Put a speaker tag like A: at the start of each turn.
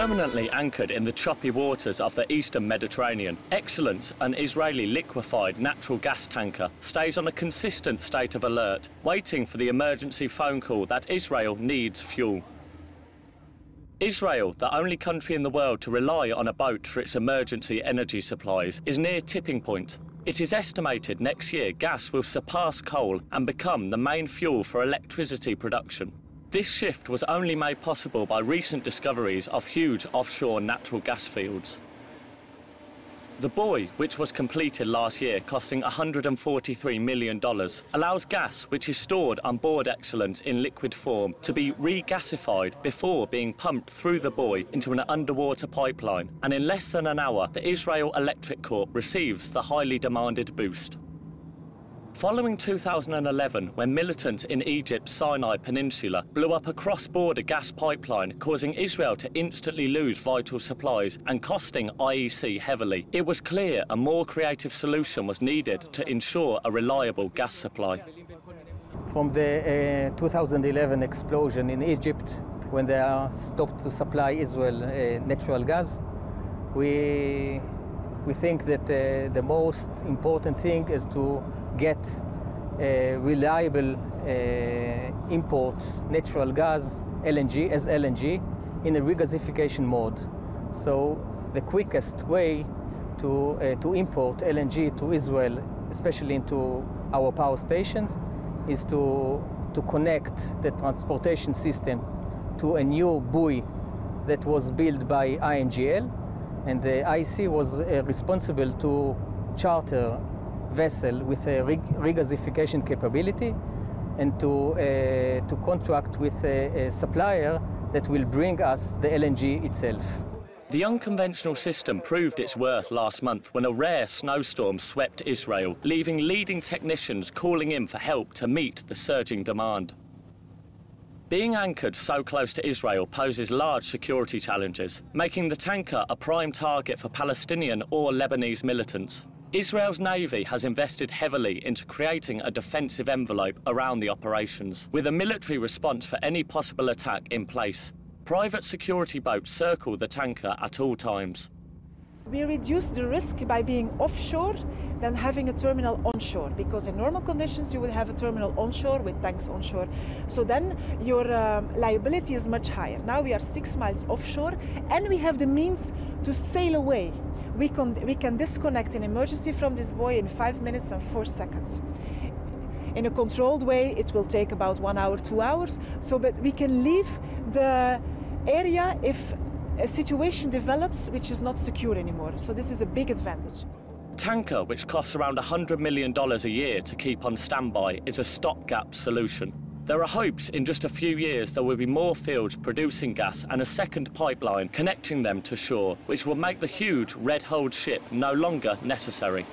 A: Permanently anchored in the choppy waters of the eastern Mediterranean, Excellence, an Israeli liquefied natural gas tanker, stays on a consistent state of alert, waiting for the emergency phone call that Israel needs fuel. Israel, the only country in the world to rely on a boat for its emergency energy supplies, is near tipping point. It is estimated next year gas will surpass coal and become the main fuel for electricity production. This shift was only made possible by recent discoveries of huge offshore natural gas fields. The buoy, which was completed last year costing $143 million, allows gas which is stored on board Excellence in liquid form to be regasified before being pumped through the buoy into an underwater pipeline, and in less than an hour the Israel Electric Corp receives the highly demanded boost. Following 2011, when militants in Egypt's Sinai Peninsula blew up a cross-border gas pipeline, causing Israel to instantly lose vital supplies and costing IEC heavily, it was clear a more creative solution was needed to ensure a reliable gas supply.
B: From the 2011 explosion in Egypt, when they are stopped to supply Israel natural gas, we think that the most important thing is to get reliable imports, natural gas, LNG, as LNG, in a regasification mode. So the quickest way to import LNG to Israel, especially into our power stations, is to connect the transportation system to a new buoy that was built by INGL, and the IC was responsible to charter vessel with a regasification capability and to contract with a supplier that will bring us the LNG itself.
A: The unconventional system proved its worth last month when a rare snowstorm swept Israel, leaving leading technicians calling in for help to meet the surging demand. Being anchored so close to Israel poses large security challenges, making the tanker a prime target for Palestinian or Lebanese militants. Israel's Navy has invested heavily into creating a defensive envelope around the operations, with a military response for any possible attack in place. Private security boats circle the tanker at all times.
C: We reduce the risk by being offshore than having a terminal onshore, because in normal conditions you would have a terminal onshore with tanks onshore. So then your liability is much higher. Now we are 6 miles offshore and we have the means to sail away. We can disconnect in emergency from this buoy in 5 minutes and 4 seconds. In a controlled way, it will take about 1 hour, 2 hours. But we can leave the area if a situation develops which is not secure anymore. So this is a big advantage.
A: A tanker, which costs around $100 million a year to keep on standby, is a stopgap solution. There are hopes in just a few years there will be more fields producing gas and a second pipeline connecting them to shore, which will make the huge red-hulled ship no longer necessary.